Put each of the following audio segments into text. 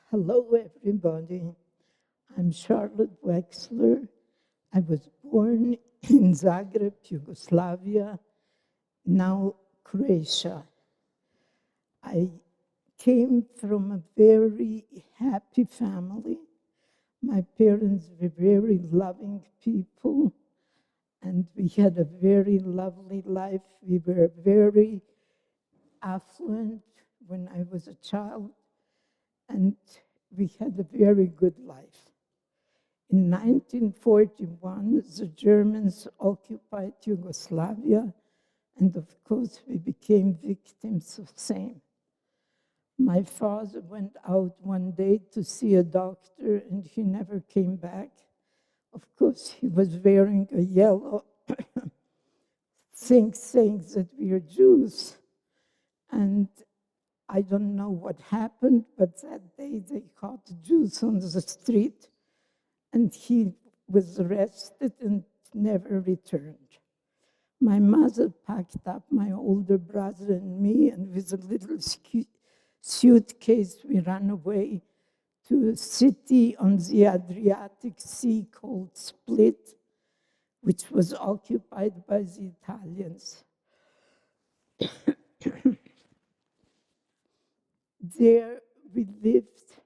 Hello, everybody. I'm Charlotte Wexler. I was born in Zagreb, Yugoslavia, now Croatia. I came from a very happy family. My parents were very loving people, and we had a very lovely life. We were very affluent when I was a child, and we had a very good life. In 1941, the Germans occupied Yugoslavia, and of course we became victims of same. My father went out one day to see a doctor, and he never came back. Of course, he was wearing a yellow thing saying that we are Jews. And I don't know what happened, but that day they caught Jews on the street, and he was arrested and never returned. My mother packed up my older brother and me, and with a little suitcase, we ran away to a city on the Adriatic Sea called Split, which was occupied by the Italians. There we lived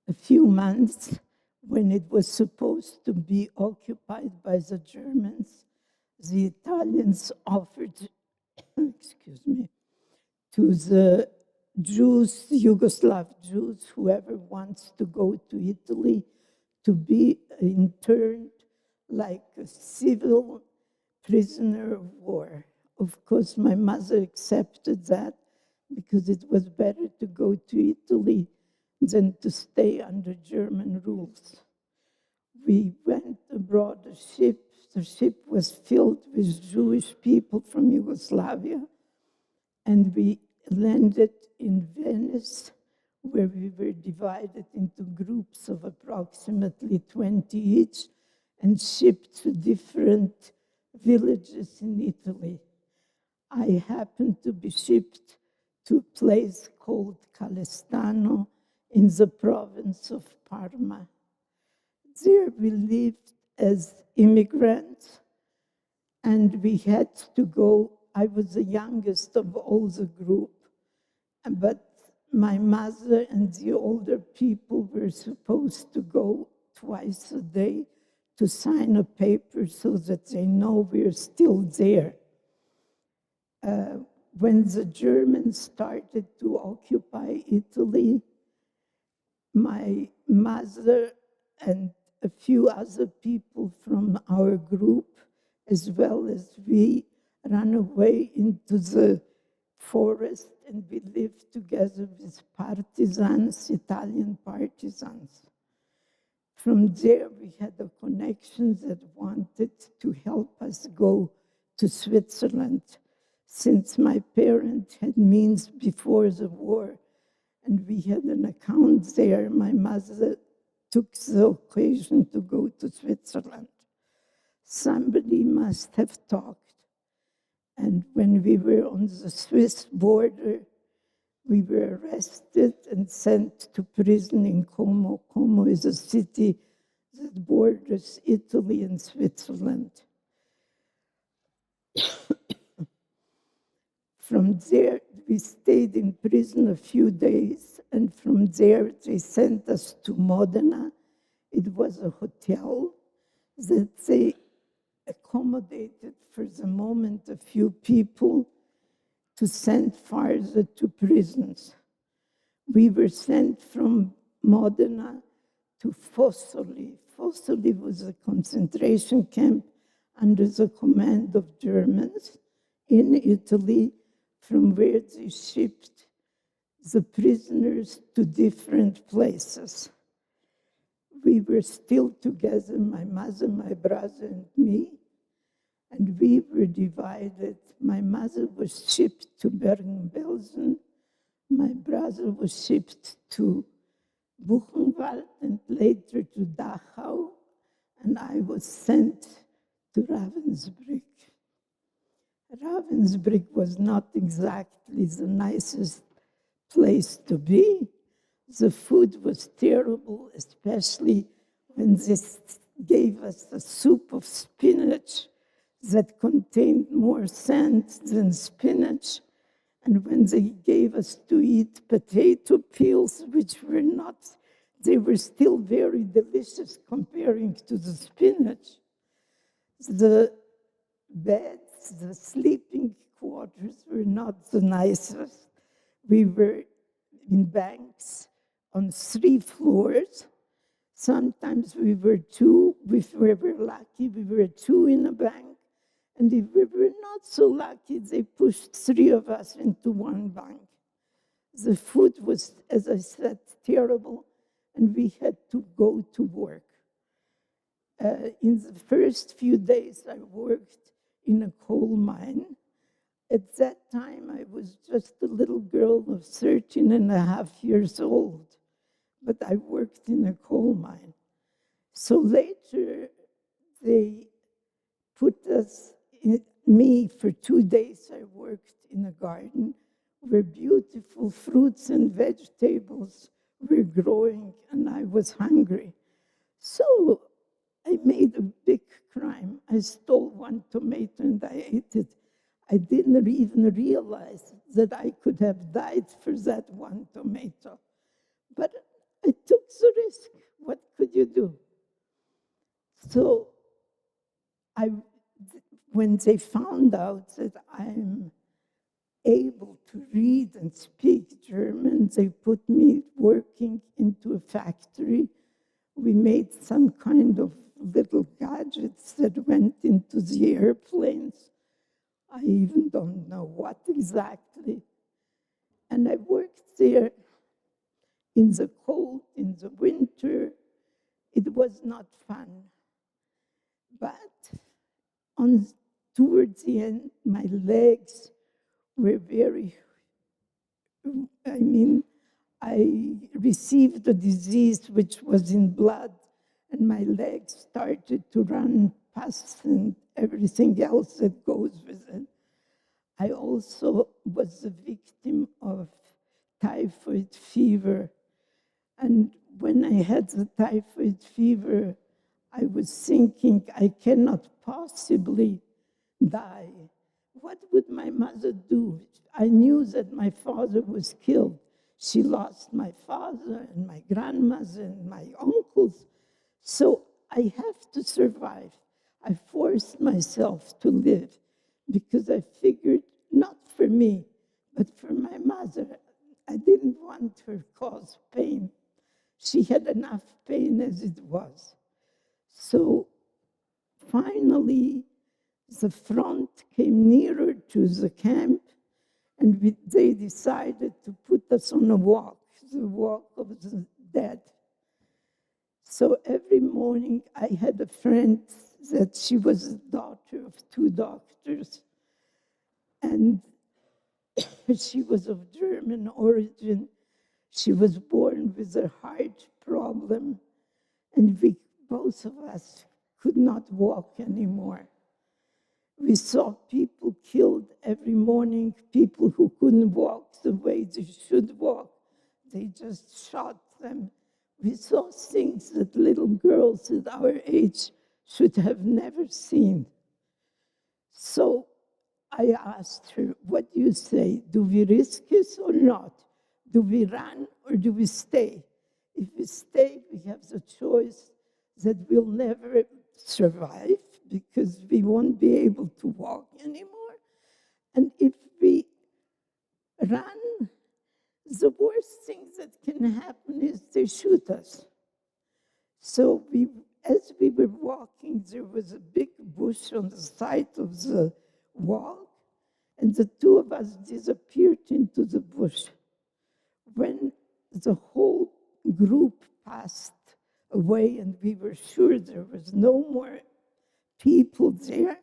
a few months when it was supposed to be occupied by the Germans. The Italians offered, excuse me, to the Jews, Yugoslav Jews, whoever wants to go to Italy, to be interned like a civil prisoner of war. Of course, my mother accepted that because it was better to go to Italy than to stay under German rules. We went aboard a ship. The ship was filled with Jewish people from Yugoslavia, and we landed in Venice, where we were divided into groups of approximately 20 each and shipped to different villages in Italy. I happened to be shipped to a place called Calestano in the province of Parma. There we lived as immigrants, and we had to go. I was the youngest of all the group, but my mother and the older people were supposed to go twice a day to sign a paper so that they know we're still there. When the Germans started to occupy Italy, my mother and a few other people from our group, as well as we, ran away into the forest, and we lived together with partisans, Italian partisans. From there, we had a connection that wanted to help us go to Switzerland, since my parents had means before the war, and we had an account there. My mother took the occasion to go to Switzerland. Somebody must have talked. And when we were on the Swiss border, we were arrested and sent to prison in Como. Como is a city that borders Italy and Switzerland. From there, we stayed in prison a few days, and from there, they sent us to Modena. It was a hotel that they accommodated for the moment a few people to send farther to prisons. We were sent from Modena to Fossoli. Fossoli was a concentration camp under the command of Germans in Italy, from where they shipped the prisoners to different places. We were still together, my mother, my brother, and me, and we were divided. My mother was shipped to Bergen-Belsen. My brother was shipped to Buchenwald and later to Dachau, and I was sent to Ravensbrück. Ravensbrück was not exactly the nicest place to be. The food was terrible, especially when they gave us a soup of spinach that contained more sand than spinach, and when they gave us to eat potato peels, which were not, they were still very delicious comparing to the spinach. The beds, the sleeping quarters were not the nicest. We were in banks on 3 floors. Sometimes we were 2. If we were lucky, we were 2 in a bank. And if we were not so lucky, they pushed 3 of us into one bank. The food was, as I said, terrible, and we had to go to work. In the first few days, I worked in a coal mine. At that time, I was just a little girl of 13 and a half years old, but I worked in a coal mine. So later, they put me for 2 days, I worked in a garden where beautiful fruits and vegetables were growing, and I was hungry. So I made a big crime. I stole 1 tomato and I ate it. I didn't even realize that I could have died for that 1 tomato. But I took the risk. What could you do? So when they found out that I'm able to read and speak German, they put me working into a factory. We made some kind of little gadgets that went into the airplanes. I even don't know what exactly. And I worked there in the cold, in the winter. It was not fun. But towards the end, my legs were I received a disease which was in blood, and my legs started to run pus and everything else that goes with it. I also was a victim of typhoid fever. And when I had the typhoid fever, I was thinking, I cannot possibly die. What would my mother do? I knew that my father was killed. She lost my father and my grandmother and my uncles. So I have to survive. I forced myself to live because I figured, not for me, but for my mother. I didn't want her cause pain. She had enough pain as it was. So finally, the front came nearer to the camp, and they decided to put us on a walk, the walk of the dead. So every morning, I had a friend that she was the daughter of 2 doctors, and she was of German origin. She was born with a heart problem, and both of us could not walk anymore. We saw people killed every morning, people who couldn't walk the way they should walk. They just shot them. We saw things that little girls at our age should have never seen. So I asked her, what do you say? Do we risk this or not? Do we run or do we stay? If we stay, we have the choice that we'll never survive because we won't be able to walk anymore. And if we run, the worst thing that can happen is they shoot us. So as we were walking, there was a big bush on the side of the walk, and the 2 of us disappeared into the bush. When the whole group passed away and we were sure there was no more people there,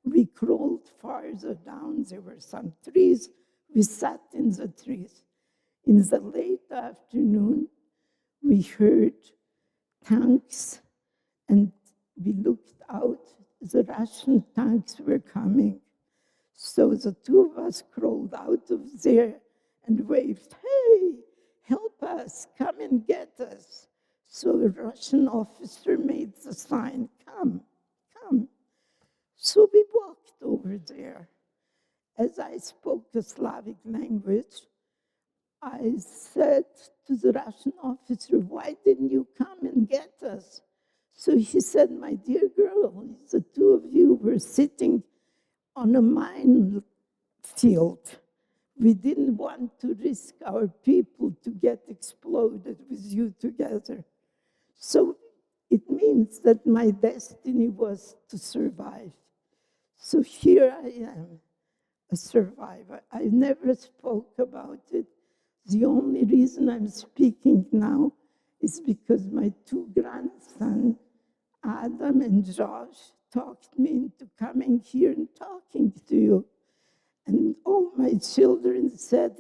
we crawled farther down. There were some trees. We sat in the trees. In the late afternoon, we heard tanks, and we looked out. The Russian tanks were coming. So the 2 of us crawled out of there and waved, hey, help us, come and get us. So a Russian officer made the sign, come, come. So we walked over there. As I spoke the Slavic language, I said to the Russian officer, why didn't you come and get us? So he said, my dear girl, the two of you were sitting on a mine field. We didn't want to risk our people to get exploded with you together. So it means that my destiny was to survive. So here I am, a survivor. I never spoke about it. The only reason I'm speaking now is because my two grandsons, Adam and Josh, talked me into coming here and talking to you. And all my children said,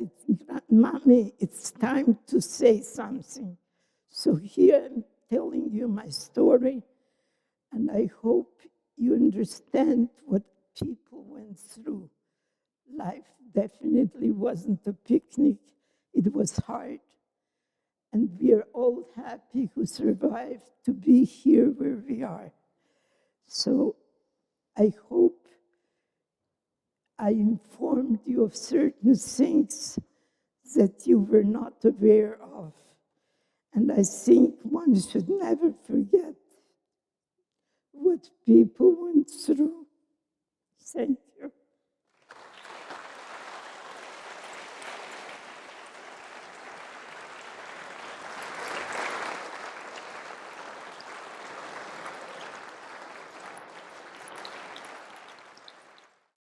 Mommy, it's time to say something. So here I'm telling you my story, and I hope you understand what people went through. Life definitely wasn't a picnic. It was hard. And we are all happy who survived to be here where we are. So I hope I informed you of certain things that you were not aware of. And I think one should never forget what people went through. Thank you.